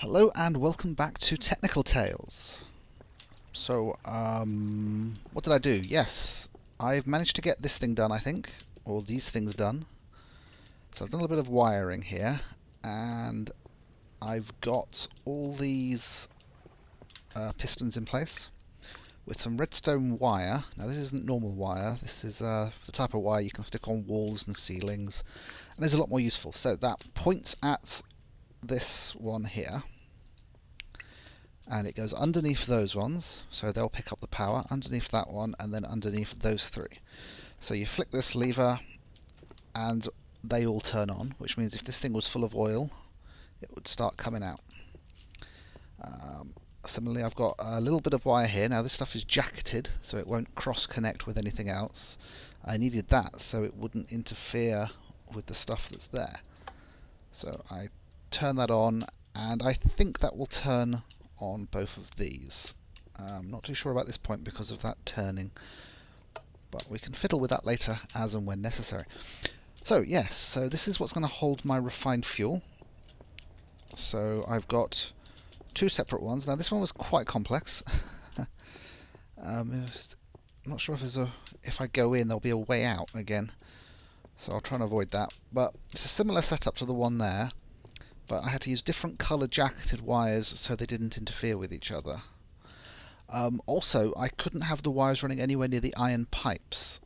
Hello and welcome back to Technical Tales. So, what did I do? Yes, I've managed to get this thing done, I think, or these things done. So I've done a little bit of wiring here, and I've got all these pistons in place with some redstone wire. Now this isn't normal wire, this is the type of wire you can stick on walls and ceilings, and is a lot more useful. So that points at this one here, and it goes underneath those ones, so they'll pick up the power, underneath that one, and then underneath those three. So you flick this lever and they all turn on, which means if this thing was full of oil, it would start coming out. Similarly, I've got a little bit of wire here. Now this stuff is jacketed, so it won't cross-connect with anything else. I needed that so it wouldn't interfere with the stuff that's there. So I turn that on, and I think that will turn on both of these. I'm not too sure about this point because of that turning, but we can fiddle with that later as and when necessary. So yes, so this is what's going to hold my refined fuel. So I've got two separate ones. Now this one was quite complex. I'm not sure if I go in there'll be a way out again, so I'll try and avoid that. But it's a similar setup to the one there, but I had to use different colour jacketed wires so they didn't interfere with each other. Also, I couldn't have the wires running anywhere near the iron pipes,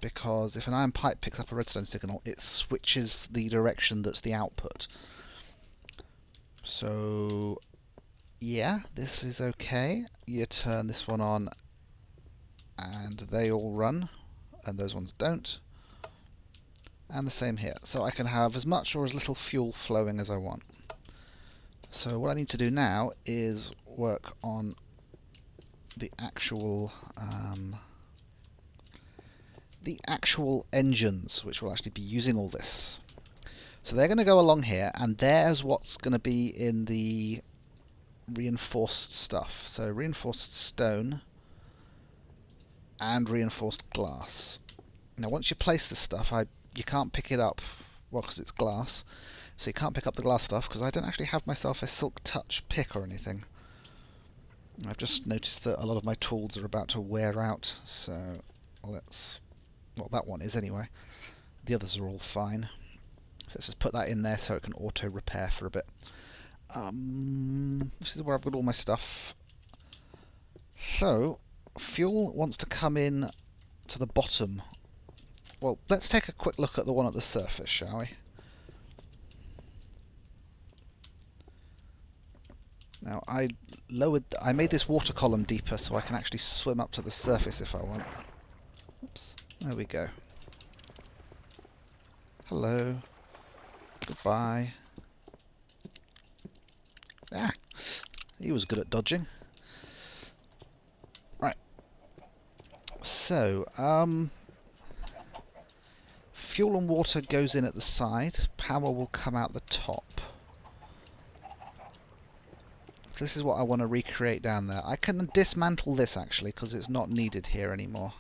because if an iron pipe picks up a redstone signal, it switches the direction that's the output. So yeah, this is okay. You turn this one on and they all run, and those ones don't. And the same here. So I can have as much or as little fuel flowing as I want. So what I need to do now is work on the actual engines which will actually be using all this. So they're going to go along here, and there's what's going to be in the reinforced stuff. So reinforced stone and reinforced glass. Now once you place this stuff, you can't pick it up, well, because it's glass, so you can't pick up the glass stuff, because I don't actually have myself a silk touch pick or anything. I've just noticed that a lot of my tools are about to wear out, so well, that one is anyway. The others are all fine. So let's just put that in there so it can auto repair for a bit. This is where I've got all my stuff. So fuel wants to come in to the bottom. Well, let's take a quick look at the one at the surface, shall we? Now I made this water column deeper so I can actually swim up to the surface if I want. Oops, there we go. Hello. Goodbye. Ah, he was good at dodging. Right. So, fuel and water goes in at the side. Power will come out the top. This is what I want to recreate down there. I can dismantle this actually because it's not needed here anymore.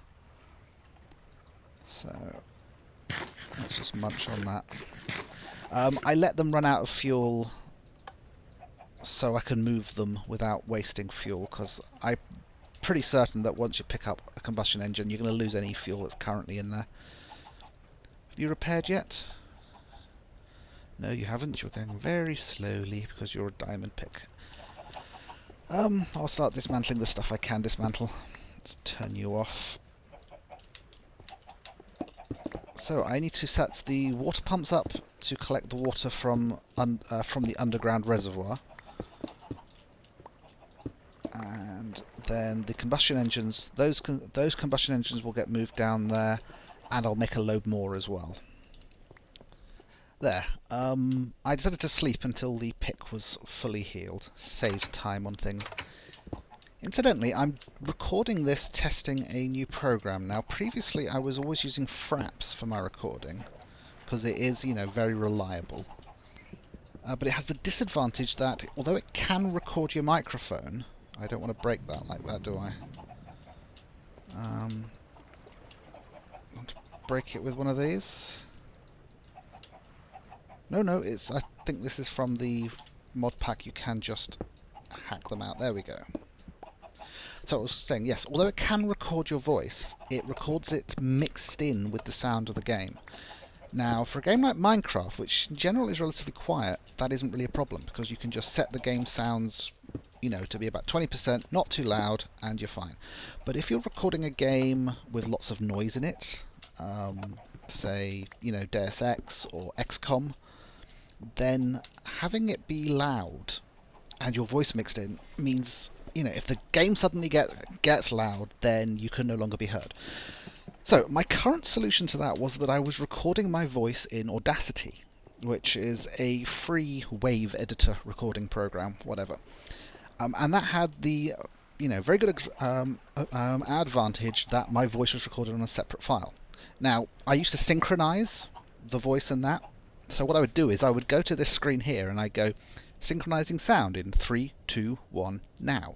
So let's just munch on that. I let them run out of fuel so I can move them without wasting fuel, because I'm pretty certain that once you pick up a combustion engine you're going to lose any fuel that's currently in there. Have you repaired yet? No, you haven't. You're going very slowly because you're a diamond pick. I'll start dismantling the stuff I can dismantle. Let's turn you off. So I need to set the water pumps up to collect the water from the underground reservoir, and then the combustion engines. Those combustion engines will get moved down there, and I'll make a load more as well. There. I decided to sleep until the pick was fully healed. Saves time on things. Incidentally, I'm recording this testing a new program. Now, previously I was always using Fraps for my recording, because it is, you know, very reliable. But it has the disadvantage that, although it can record your microphone, I don't want to break that like that, do I? Want to break it with one of these? No, I think this is from the mod pack, you can just hack them out. There we go. So I was saying, yes, although it can record your voice, it records it mixed in with the sound of the game. Now, for a game like Minecraft, which in general is relatively quiet, that isn't really a problem, because you can just set the game sounds, you know, to be about 20%, not too loud, and you're fine. But if you're recording a game with lots of noise in it, say, you know, Deus Ex or XCOM, then having it be loud and your voice mixed in means, you know, if the game suddenly gets loud, then you can no longer be heard. So my current solution to that was that I was recording my voice in Audacity, which is a free wave editor recording program, whatever. And that had the, you know, very good advantage that my voice was recorded on a separate file. Now, I used to synchronize the voice and that. So what I would do is I would go to this screen here and I'd go, synchronizing sound in 3, 2, 1, now.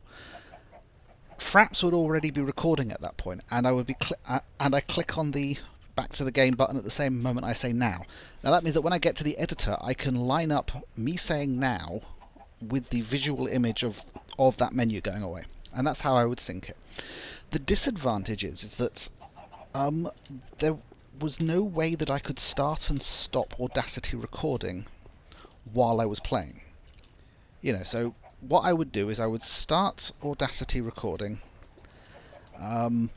Fraps would already be recording at that point, and I would be and I click on the back to the game button at the same moment I say now. Now that means that when I get to the editor, I can line up me saying now with the visual image of that menu going away, and that's how I would sync it. The disadvantage is that there was no way that I could start and stop Audacity recording while I was playing. You know, so what I would do is I would start Audacity recording, and,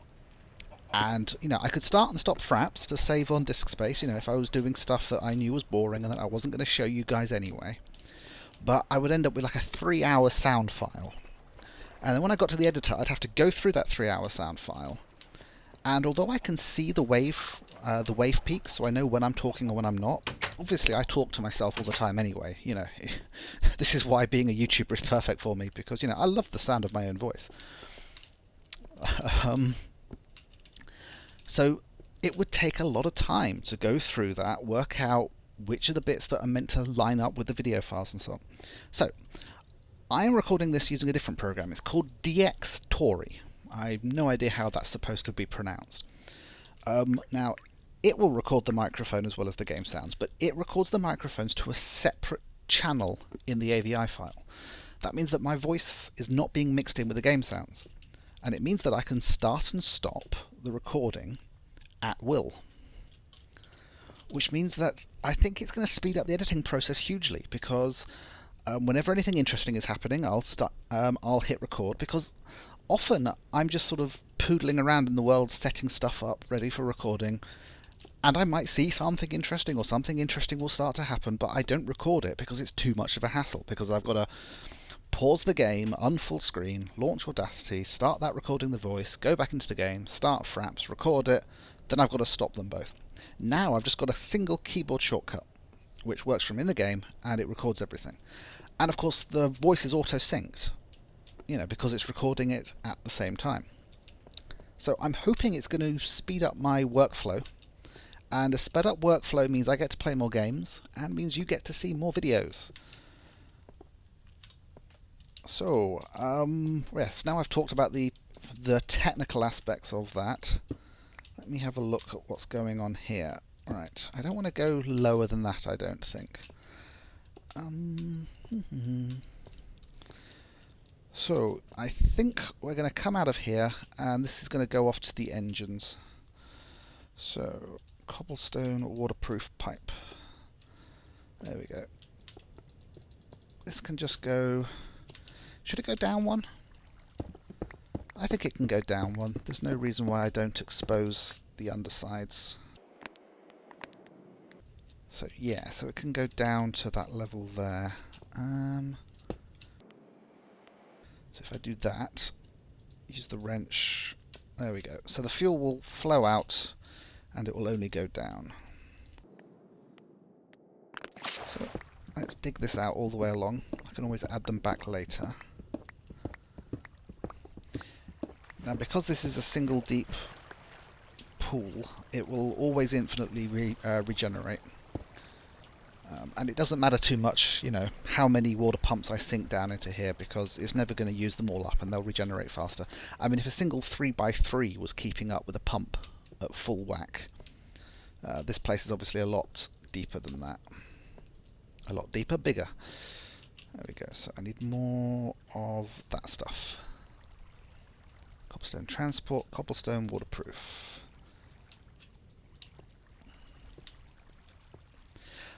you know, I could start and stop fraps to save on disk space, you know, if I was doing stuff that I knew was boring and that I wasn't going to show you guys anyway. But I would end up with like a 3-hour sound file. And then when I got to the editor, I'd have to go through that 3-hour sound file. And although I can see the wave peaks, so I know when I'm talking or when I'm not, obviously I talk to myself all the time anyway, you know. This is why being a YouTuber is perfect for me, because, you know, I love the sound of my own voice. So it would take a lot of time to go through that, work out which are the bits that are meant to line up with the video files and so on. So I am recording this using a different program. It's called DxTory. I have no idea how that's supposed to be pronounced. Now, it will record the microphone as well as the game sounds, but it records the microphones to a separate channel in the AVI file. That means that my voice is not being mixed in with the game sounds. And it means that I can start and stop the recording at will. Which means that I think it's going to speed up the editing process hugely, because whenever anything interesting is happening, I'll hit record, because often I'm just sort of poodling around in the world, setting stuff up, ready for recording, and I might see something interesting, or something interesting will start to happen, but I don't record it because it's too much of a hassle, because I've got to pause the game, unfull screen, launch Audacity, start that recording the voice, go back into the game, start fraps, record it, then I've got to stop them both. Now I've just got a single keyboard shortcut, which works from in the game, and it records everything. And of course the voice is auto-synced, you know, because it's recording it at the same time. So I'm hoping it's going to speed up my workflow, and a sped up workflow means I get to play more games, and means you get to see more videos. So, yes, now I've talked about the technical aspects of that. Let me have a look at what's going on here. Right, I don't want to go lower than that, I don't think. So, I think we're going to come out of here, and this is going to go off to the engines. So, cobblestone waterproof pipe. There we go. This can just go... Should it go down one? I think it can go down one. There's no reason why I don't expose the undersides. So yeah, so it can go down to that level there. So if I do that, use the wrench, there we go. So the fuel will flow out and it will only go down. So let's dig this out all the way along. I can always add them back later. Now, because this is a single deep pool, it will always infinitely regenerate. And it doesn't matter too much, you know, how many water pumps I sink down into here, because it's never going to use them all up and they'll regenerate faster. I mean, if a single 3x3 was keeping up with a pump at full whack, this place is obviously a lot deeper than that. A lot deeper, bigger. There we go. So I need more of that stuff. Cobblestone transport, cobblestone waterproof.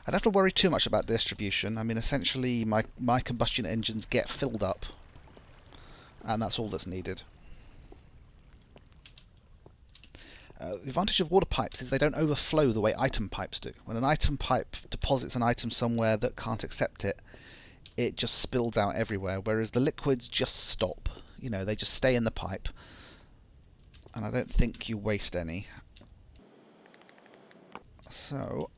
I don't have to worry too much about distribution. I mean, essentially my combustion engines get filled up, and that's all that's needed. The advantage of water pipes is they don't overflow the way item pipes do. When an item pipe deposits an item somewhere that can't accept it, it just spills out everywhere, whereas the liquids just stop. You know, they just stay in the pipe, and I don't think you waste any. So,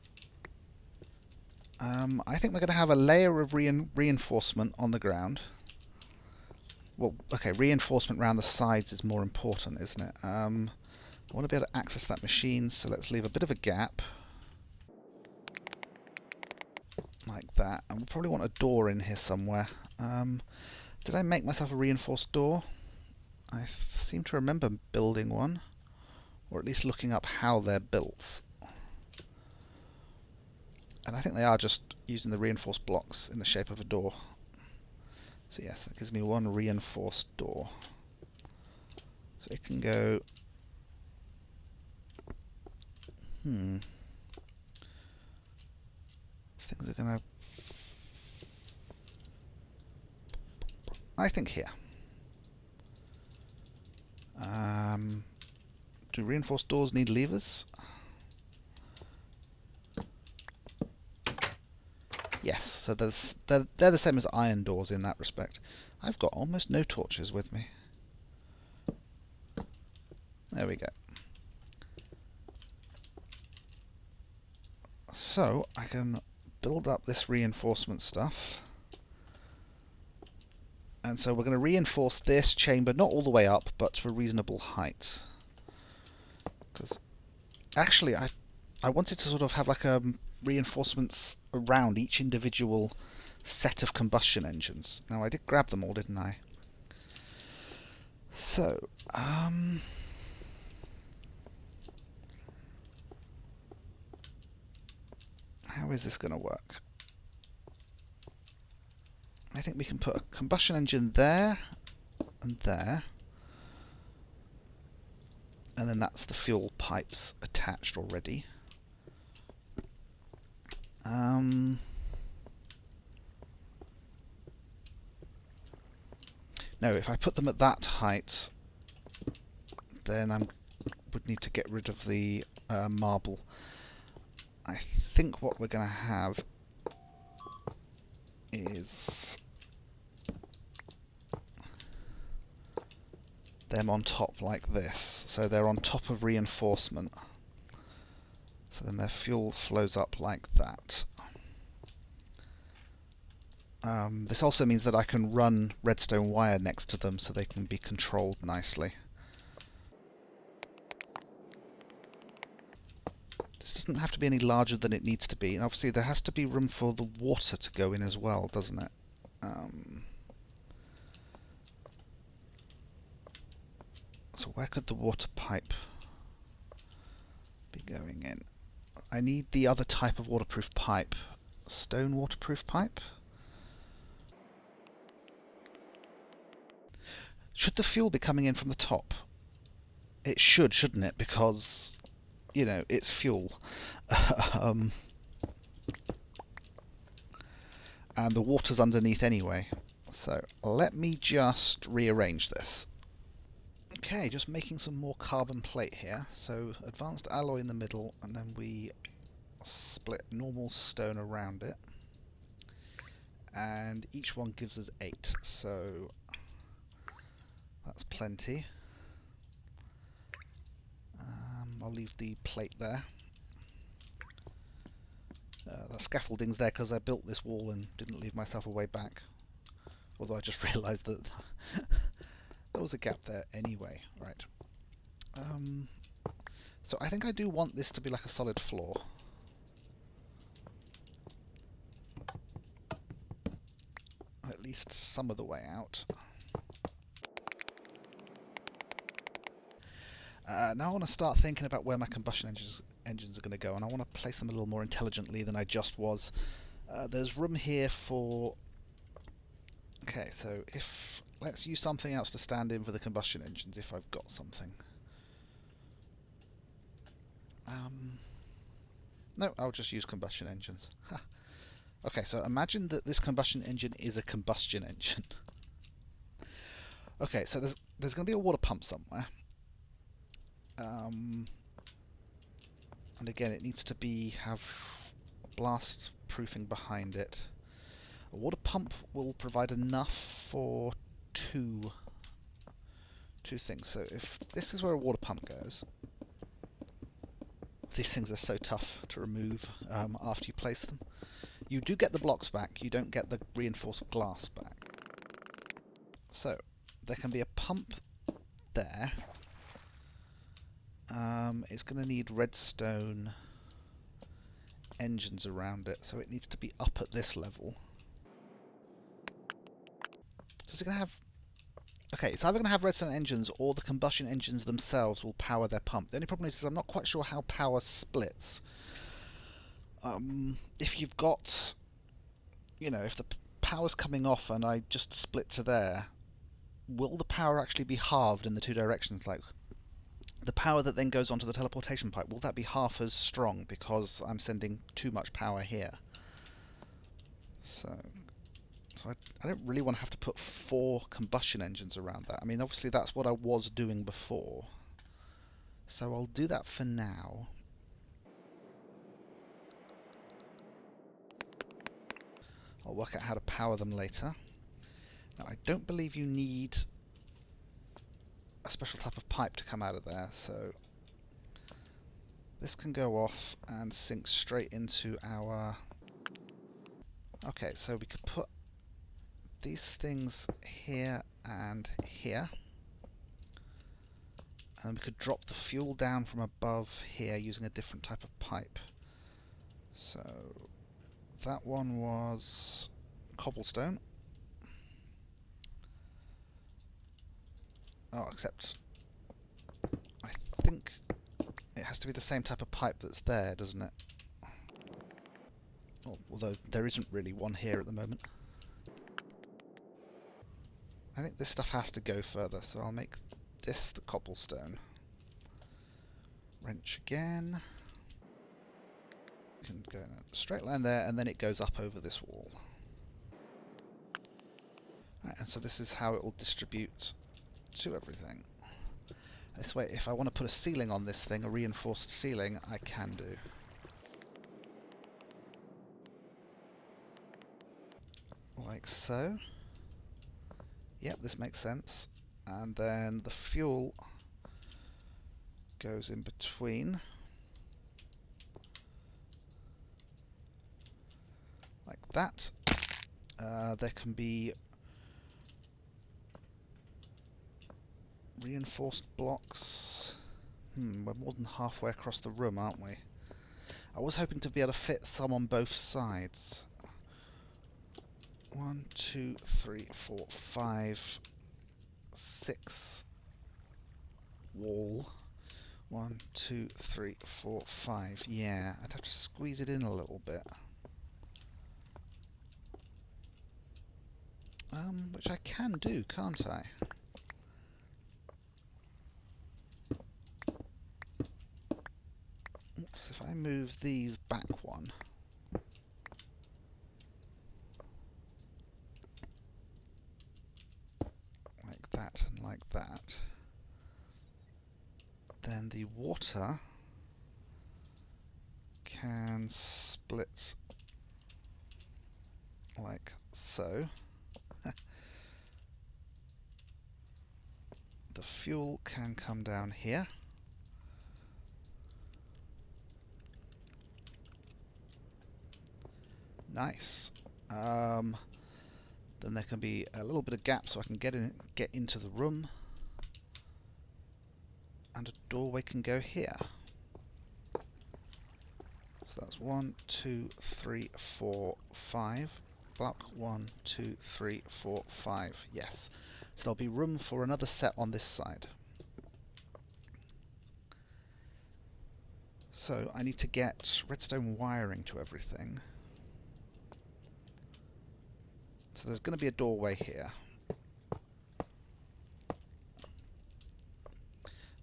I think we're going to have a layer of reinforcement on the ground. Well, okay, reinforcement around the sides is more important, isn't it? I want to be able to access that machine, so let's leave a bit of a gap. Like that. And we'll probably want a door in here somewhere. Did I make myself a reinforced door? I seem to remember building one. Or at least looking up how they're built. And I think they are just using the reinforced blocks in the shape of a door. So yes, that gives me one reinforced door. So it can go... Things are gonna... I think here. Do reinforced doors need levers? Yes, so they're the same as iron doors in that respect. I've got almost no torches with me. There we go. So I can build up this reinforcement stuff. And so we're going to reinforce this chamber, not all the way up, but to a reasonable height. Because actually I wanted to sort of have like reinforcements around each individual set of combustion engines. Now I did grab them all, didn't I? So, how is this going to work? I think we can put a combustion engine there and there. And then that's the fuel pipes attached already. No, if I put them at that height, then I would need to get rid of the marble. I think what we're going to have is them on top like this. So they're on top of reinforcement. So then their fuel flows up like that. This also means that I can run redstone wire next to them so they can be controlled nicely. This doesn't have to be any larger than it needs to be, and obviously there has to be room for the water to go in as well, doesn't it? So where could the water pipe be going in? I need the other type of waterproof pipe. Stone waterproof pipe? Should the fuel be coming in from the top? It should, shouldn't it? Because, you know, it's fuel. And the water's underneath anyway. So let me just rearrange this. Okay, just making some more carbon plate here. So advanced alloy in the middle, and then we split normal stone around it. And each one gives us 8, so that's plenty. I'll leave the plate there. The scaffolding's there because I built this wall and didn't leave myself a way back. Although I just realised that there was a gap there anyway. Right. So I think I do want this to be like a solid floor. At least some of the way out. Now I want to start thinking about where my combustion engines are going to go, and I want to place them a little more intelligently than I just was. There's room here for Okay, so let's use something else to stand in for the combustion engines if I've got something. No, I'll just use combustion engines. Ha. Okay, so imagine that this combustion engine is a combustion engine. Okay, so there's going to be a water pump somewhere. And again, it needs to have blast proofing behind it. A water pump will provide enough for two things. So if this is where a water pump goes, these things are so tough to remove after you place them. You do get the blocks back, you don't get the reinforced glass back. So there can be a pump there. It's going to need redstone engines around it, so it needs to be up at this level. Is it going to have... Okay, it's either going to have redstone engines or the combustion engines themselves will power their pump. The only problem is I'm not quite sure how power splits. If you've got... You know, if the power's coming off and I just split to there, will the power actually be halved in the two directions? Like, the power that then goes onto the teleportation pipe, will that be half as strong because I'm sending too much power here? So I don't really want to have to put 4 combustion engines around that. I mean, obviously that's what I was doing before. So I'll do that for now. I'll work out how to power them later. Now, I don't believe you need a special type of pipe to come out of there, so this can go off and sink straight into our... Okay, so we could put these things here and here, and we could drop the fuel down from above here using a different type of pipe. So that one was cobblestone. Oh, except I think it has to be the same type of pipe that's there, doesn't it? Oh, although there isn't really one here at the moment. I think this stuff has to go further, so I'll make this the cobblestone. Wrench again. Can go in a straight line there, and then it goes up over this wall. Right, and so this is how it will distribute to everything. This way, if I want to put a ceiling on this thing, a reinforced ceiling, I can do. Like so. Yep, this makes sense. And then the fuel goes in between. Like that. There can be reinforced blocks. We're more than halfway across the room, aren't we? I was hoping to be able to fit some on both sides. 1, 2, 3, 4, 5, 6 wall. 1, 2, 3, 4, 5. Yeah, I'd have to squeeze it in a little bit. Which I can do, can't I? Oops, if I move these back one. Like that and like that. Then the water can split like so. The fuel can come down here. Nice. Then there can be a little bit of gap so I can get into the room. And a doorway can go here. So that's 1, 2, 3, 4, 5. Block 1, 2, 3, 4, 5. Yes. So there'll be room for another set on this side. So I need to get redstone wiring to everything. So there's going to be a doorway here.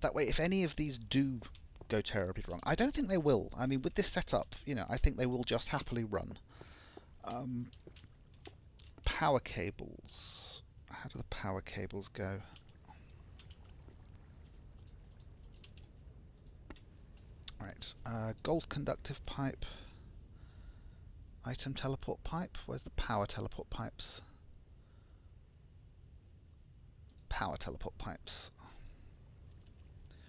That way, if any of these do go terribly wrong, I don't think they will. I mean, with this setup, you know, I think they will just happily run. Power cables. How do the power cables go? Right, gold conductive pipe. Item teleport pipe. Where's the power teleport pipes? Power teleport pipes.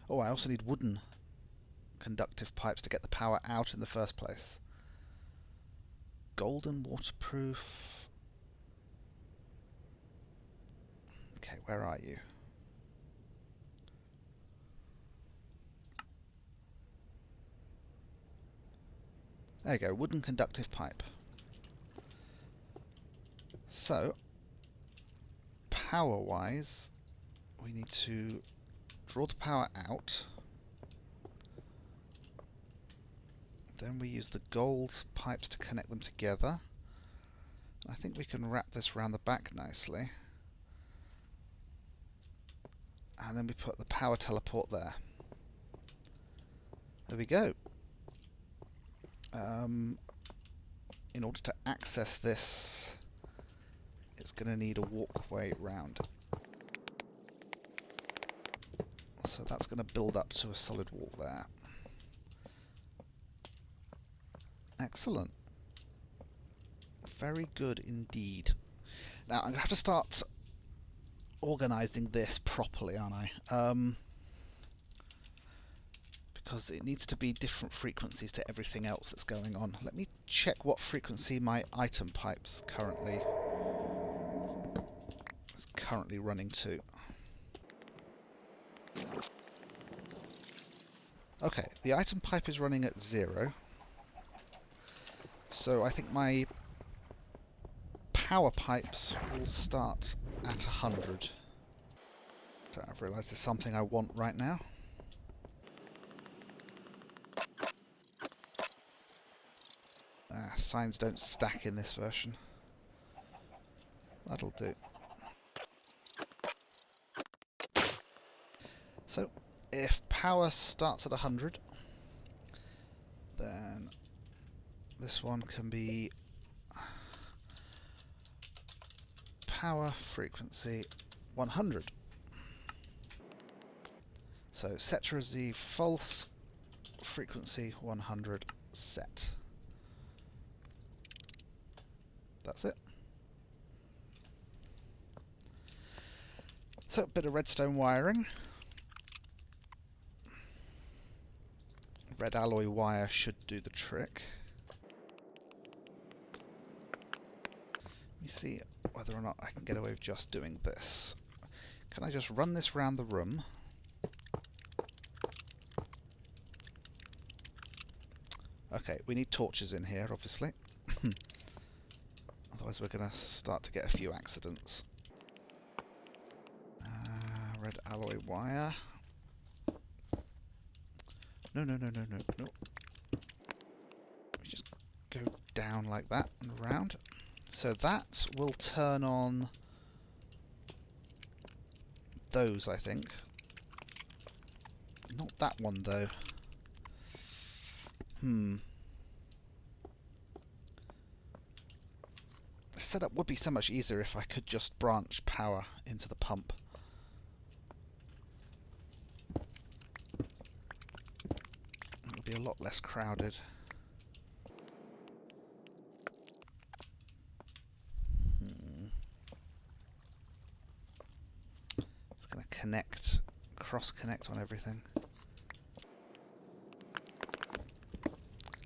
Oh, I also need wooden conductive pipes to get the power out in the first place. Golden waterproof. Okay, where are you? There you go, wooden conductive pipe. So, power-wise, we need to draw the power out. Then we use the gold pipes to connect them together. I think we can wrap this around the back nicely. And then we put the power teleport there. There we go. In order to access this, it's going to need a walkway round. So that's going to build up to a solid wall there. Excellent. Very good indeed. Now I'm going to have to start organising this properly, aren't I? Because it needs to be different frequencies to everything else that's going on. Let me check what frequency my item pipes is currently running to. Okay, the item pipe is running at 0. So I think my power pipes will start at 100. So I've realised there's something I want right now. Signs don't stack in this version. That'll do. So, if power starts at 100, then this one can be power frequency 100. So set as the false frequency 100 set. That's it. So a bit of redstone wiring. Red alloy wire should do the trick. Let me see whether or not I can get away with just doing this. Can I just run this round the room? Okay, we need torches in here, obviously. Otherwise we're going to start to get a few accidents. Red alloy wire. No. We just go down like that and around. So that will turn on those, I think. Not that one, though. The setup would be so much easier if I could just branch power into the pump. It would be a lot less crowded. It's going to connect, cross-connect on everything.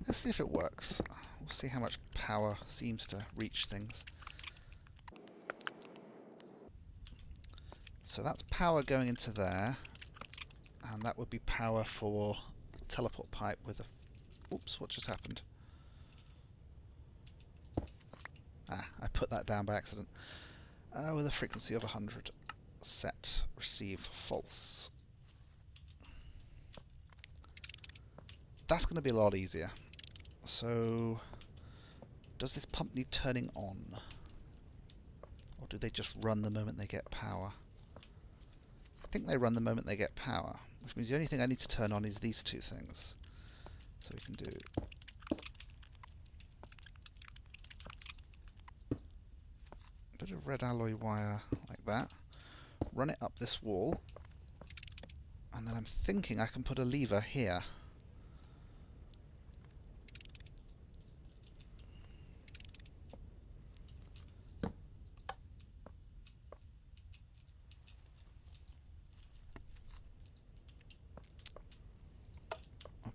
Let's see if it works. We'll see how much power seems to reach things. So that's power going into there, and that would be power for a teleport pipe with a... Oops, what just happened? I put that down by accident. With a frequency of 100. Set, receive, false. That's going to be a lot easier. So, does this pump need turning on? do they just run the moment they get power? I think they run the moment they get power, which means the only thing I need to turn on is these two things. So we can do a bit of red alloy wire like that, run it up this wall, and then I'm thinking I can put a lever here.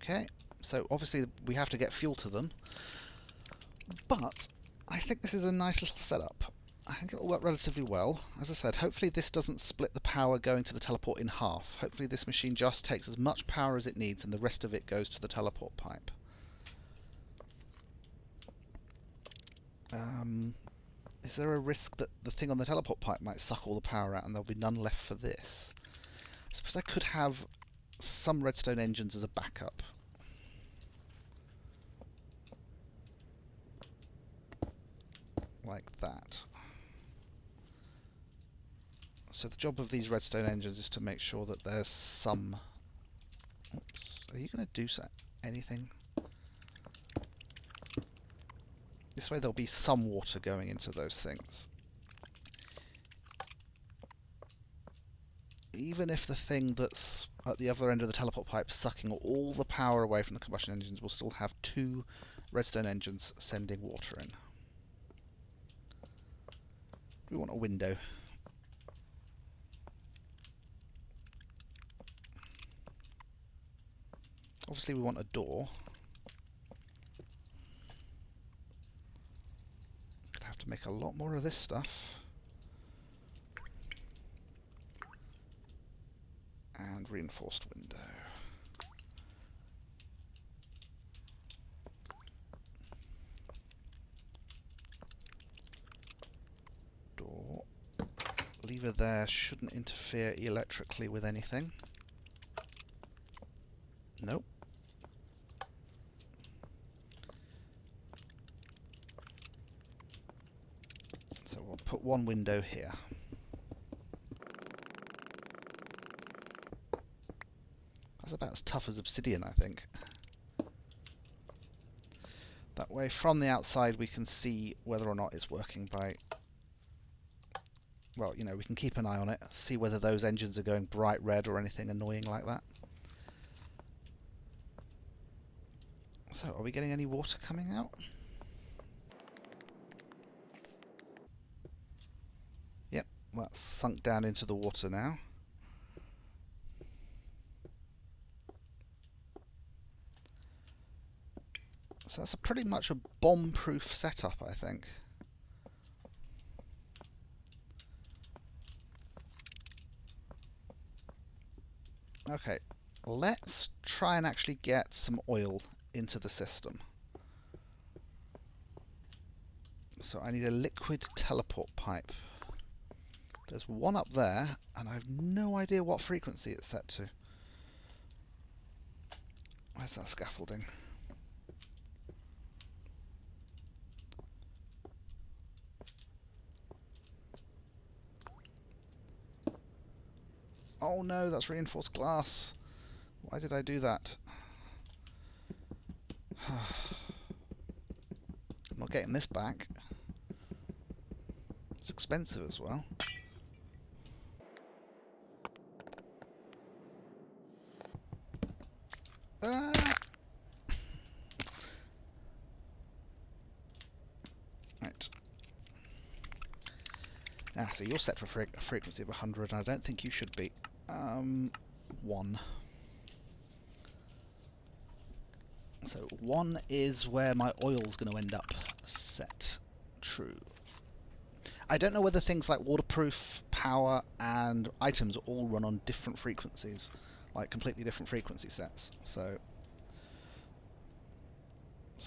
Okay, so obviously we have to get fuel to them, but I think this is a nice little setup. I think it'll work relatively well. As I said, hopefully this doesn't split the power going to the teleport in half. Hopefully this machine just takes as much power as it needs and the rest of it goes to the teleport pipe. Is there a risk that the thing on the teleport pipe might suck all the power out and there'll be none left for this? I suppose I could have some redstone engines as a backup. Like that. So the job of these redstone engines is to make sure that there's some... Oops, are you going to do anything? This way there'll be some water going into those things. Even if the thing that's at the other end of the teleport pipe sucking all the power away from the combustion engines will still have two redstone engines sending water in. We want a window. Obviously we want a door. Gonna have to make a lot more of this stuff. And reinforced window. Door. Lever there shouldn't interfere electrically with anything. Nope. So we'll put one window here. That's about as tough as obsidian, I think. That way, from the outside, we can see whether or not it's working by... Well, you know, we can keep an eye on it, see whether those engines are going bright red or anything annoying like that. So, are we getting any water coming out? Yep, that's sunk down into the water now. So that's pretty much a bomb-proof setup, I think. Okay, let's try and actually get some oil into the system. So I need a liquid teleport pipe. There's one up there, and I have no idea what frequency it's set to. Where's that scaffolding? Oh no, that's reinforced glass. Why did I do that? I'm not getting this back. It's expensive as well. Right. So you're set for a frequency of 100, and I don't think you should be. 1. So 1 is where my oil's going to end up. Set. True. I don't know whether things like waterproof, power, and items all run on different frequencies, like completely different frequency sets. So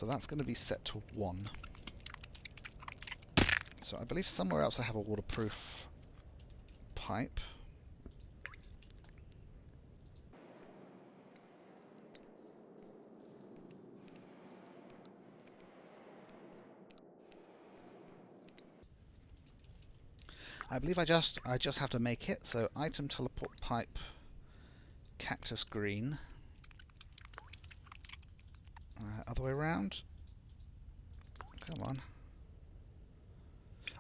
that's going to be set to 1. So I believe somewhere else I have a waterproof pipe. I believe I just have to make it. So item teleport pipe, cactus green. Other way around. Come on.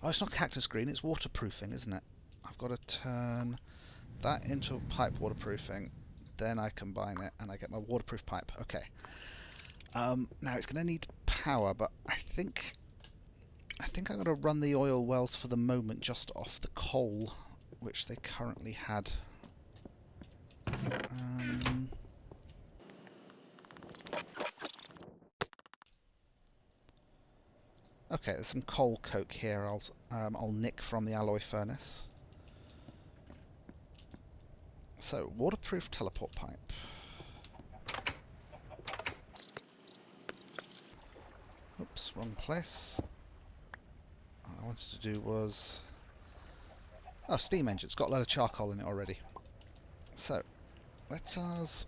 Oh, it's not cactus green, it's waterproofing, isn't it? I've got to turn that into a pipe waterproofing. Then I combine it and I get my waterproof pipe. Okay. Now it's going to need power, but I think I'm going to run the oil wells for the moment just off the coal, which they currently had. Okay, there's some coal coke here. I'll nick from the alloy furnace. So, waterproof teleport pipe. Oops, wrong place. What I wanted to do was... Oh, steam engine. It's got a load of charcoal in it already. So, let us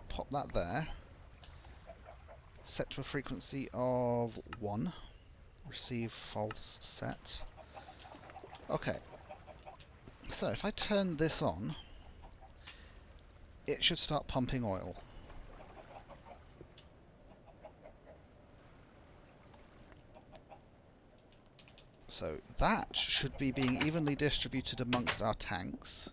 pop that there. Set to a frequency of 1. Receive false set. Okay. So if I turn this on, it should start pumping oil. So that should be being evenly distributed amongst our tanks.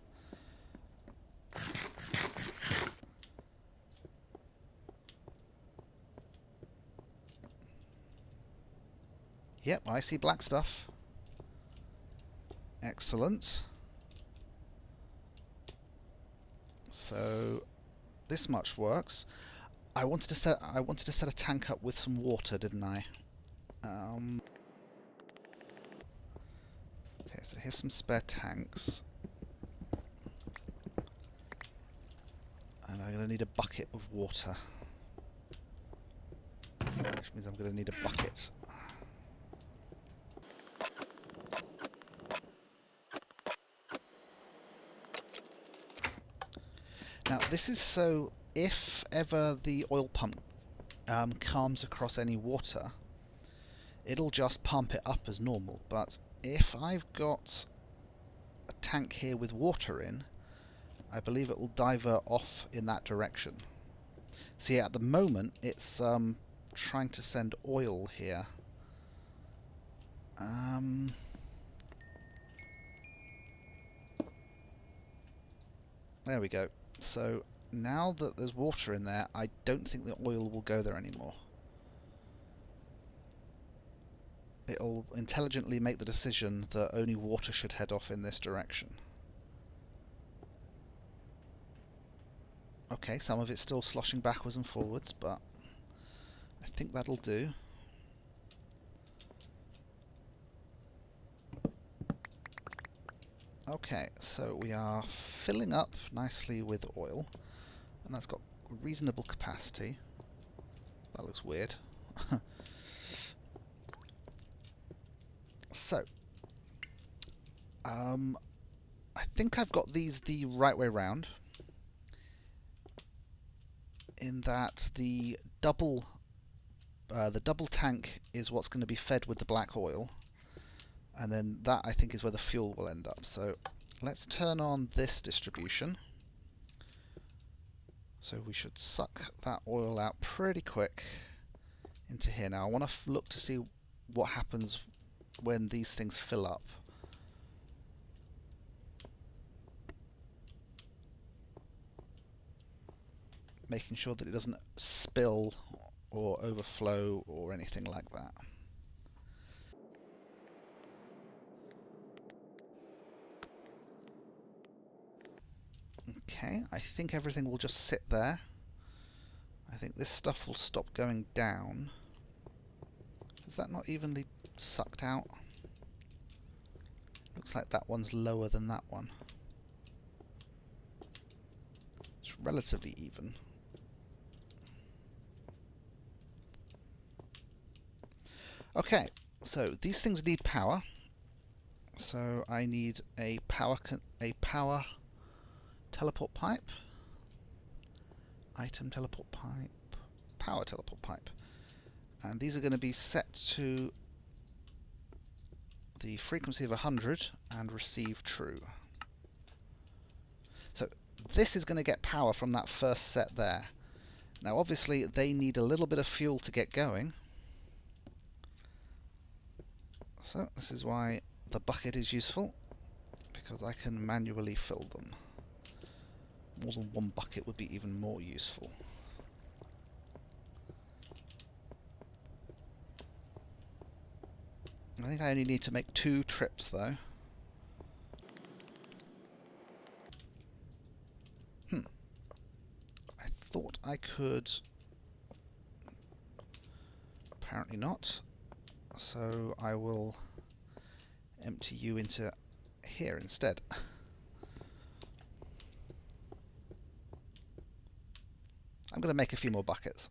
Yep, I see black stuff. Excellent. So this much works. I wanted to set a tank up with some water, didn't I? Okay, so here's some spare tanks. And I'm going to need a bucket of water. Which means I'm going to need a bucket. Now this is so if ever the oil pump comes across any water, it'll just pump it up as normal. But if I've got a tank here with water in, I believe it will divert off in that direction. See, at the moment it's trying to send oil here. There we go. So now that there's water in there, I don't think the oil will go there anymore. It'll intelligently make the decision that only water should head off in this direction. Okay, some of it's still sloshing backwards and forwards, but I think that'll do. Okay, so we are filling up nicely with oil, and that's got reasonable capacity. That looks weird. So, I think I've got these the right way round, in that the double tank is what's going to be fed with the black oil. And then that, I think, is where the fuel will end up. So let's turn on this distribution. So we should suck that oil out pretty quick into here. Now I want to look to see what happens when these things fill up. Making sure that it doesn't spill or overflow or anything like that. Okay, I think everything will just sit there. I think this stuff will stop going down. Is that not evenly sucked out? Looks like that one's lower than that one. It's relatively even. Okay, so these things need power. So I need a power teleport pipe, item teleport pipe, power teleport pipe, and these are going to be set to the frequency of 100 and receive true. So this is going to get power from that first set there. Now obviously they need a little bit of fuel to get going. So this is why the bucket is useful, because I can manually fill them. More than one bucket would be even more useful. I think I only need to make 2 trips though. I thought I could. Apparently not. So I will empty you into here instead. I'm going to make a few more buckets.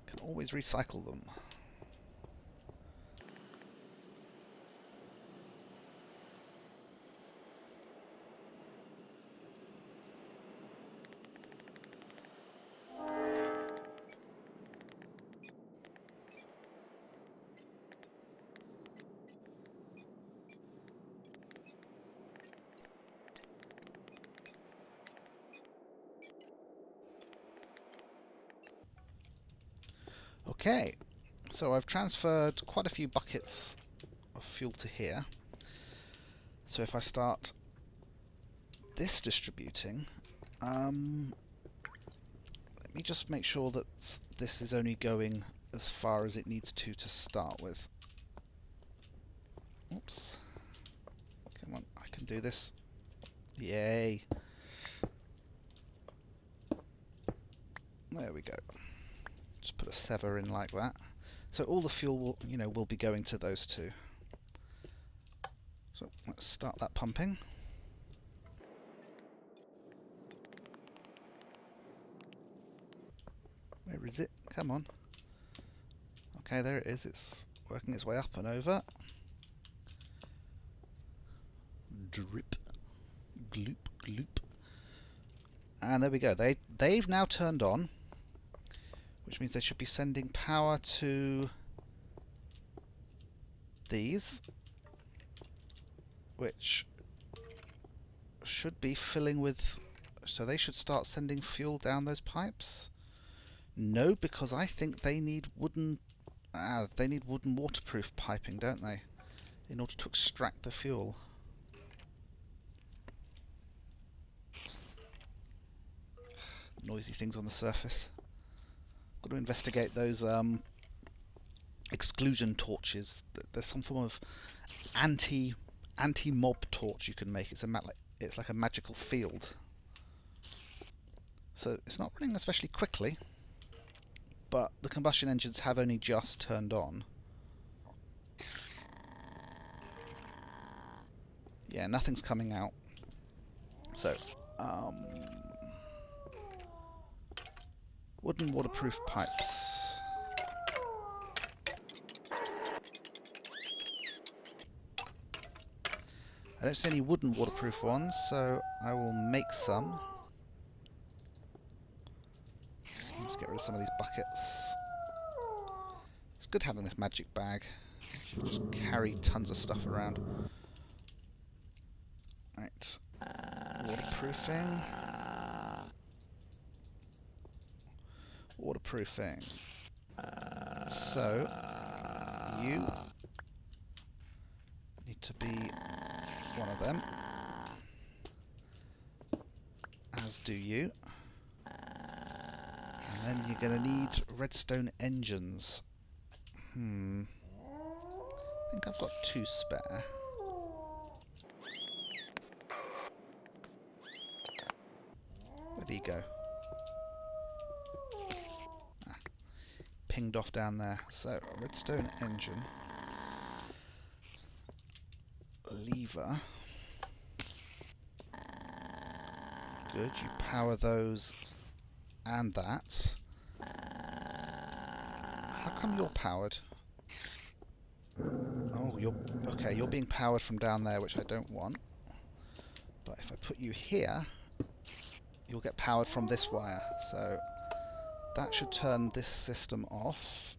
Can always recycle them. Okay, so I've transferred quite a few buckets of fuel to here. So if I start this distributing, let me just make sure that this is only going as far as it needs to start with. Oops. Come on, I can do this. Yay. There we go. Just put a sever in like that. So all the fuel will, will be going to those two. So let's start that pumping. Where is it? Come on. Okay, there it is. It's working its way up and over. Drip. Gloop, gloop. And there we go. They've now turned on, which means they should be sending power to these, which should be filling with, so they should start sending fuel down those pipes. No, because I think they need wooden waterproof piping, don't they, in order to extract the fuel. Noisy things on the surface. Got to investigate those exclusion torches. There's some form of anti-mob torch you can make. It's like a magical field. So it's not running especially quickly, but the combustion engines have only just turned on. Yeah, nothing's coming out. So, wooden waterproof pipes. I don't see any wooden waterproof ones, so I will make some. Let's get rid of some of these buckets. It's good having this magic bag. Just carry tons of stuff around. Right. Waterproofing. Waterproofing. So, you need to be one of them. As do you. And then you're going to need redstone engines. I think I've got 2 spare. Where'd he go? Ah, pinged off down there. So, redstone engine. Lever. Good, you power those and that. How come you're powered? Oh, you're being powered from down there, which I don't want. But if I put you here, you'll get powered from this wire. So that should turn this system off.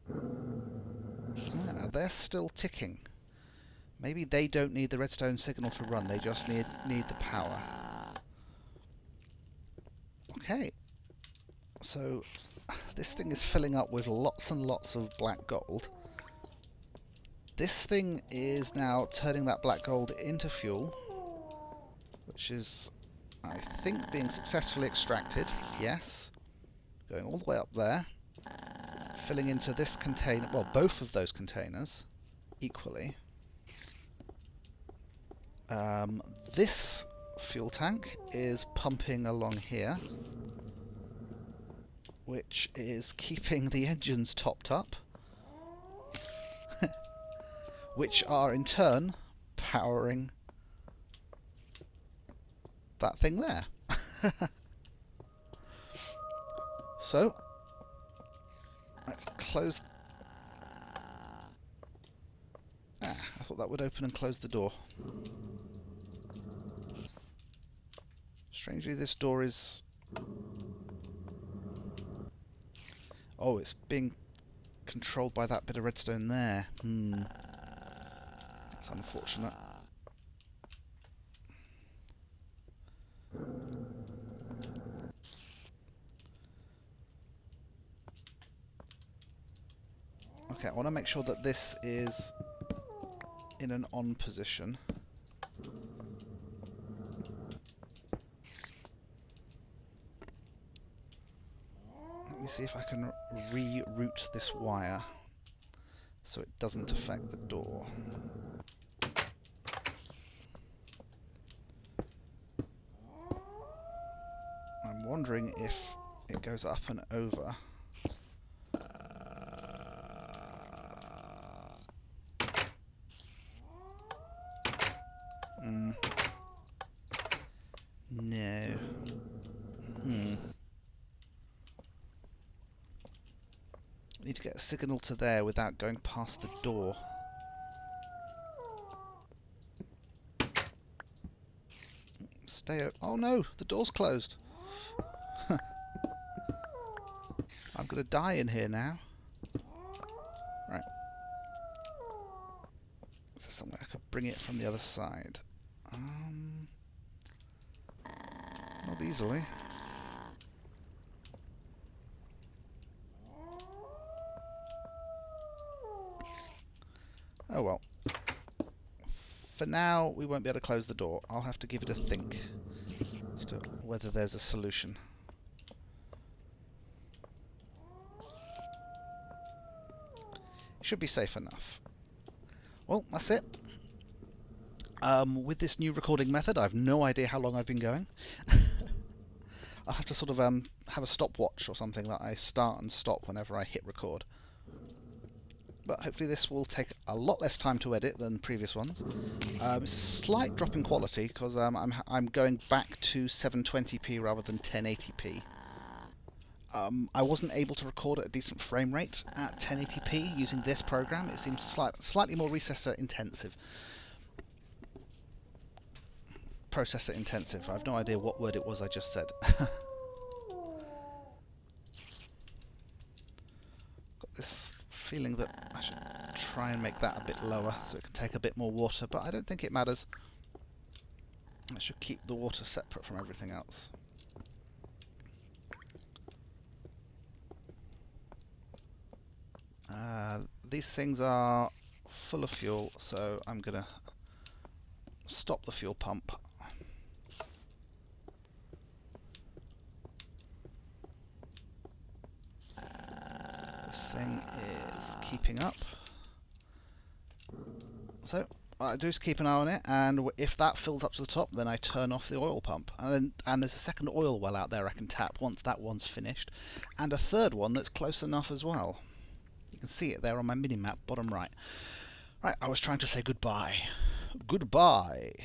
Ah, they're still ticking. Maybe they don't need the redstone signal to run, they just need the power. Okay. So this thing is filling up with lots and lots of black gold. This thing is now turning that black gold into fuel, which is, I think, being successfully extracted. Yes. Going all the way up there. Filling into this container, well, both of those containers equally. This fuel tank is pumping along here, which is keeping the engines topped up, which are in turn powering that thing there. So, let's close. I thought that would open and close the door. Strangely, this door is... Oh, it's being controlled by that bit of redstone there. That's unfortunate. Okay, I want to make sure that this is in an on position. Let me see if I can reroute this wire so it doesn't affect the door. I'm wondering if it goes up and over. No. I need to get a signal to there without going past the door. Stay oh no, the door's closed. I'm gonna die in here now. Right. Is there somewhere I could bring it from the other side? Not easily. Oh well. For now, we won't be able to close the door. I'll have to give it a think as to whether there's a solution. It should be safe enough. Well, that's it. With this new recording method, I've no idea how long I've been going. I'll have to sort of have a stopwatch or something that I start and stop whenever I hit record. But hopefully this will take a lot less time to edit than previous ones. It's a slight drop in quality because I'm going back to 720p rather than 1080p. I wasn't able to record at a decent frame rate at 1080p using this program. It seems slightly more processor intensive. Processor intensive. I have no idea what word it was I just said. Got this feeling that I should try and make that a bit lower so it can take a bit more water, but I don't think it matters. I should keep the water separate from everything else. These things are full of fuel, so I'm gonna stop the fuel pump. This thing is keeping up. So what I do is keep an eye on it, and if that fills up to the top, then I turn off the oil pump. And there's a second oil well out there I can tap once that one's finished, and a third one that's close enough as well. You can see it there on my mini-map, bottom right. Right, I was trying to say goodbye. Goodbye.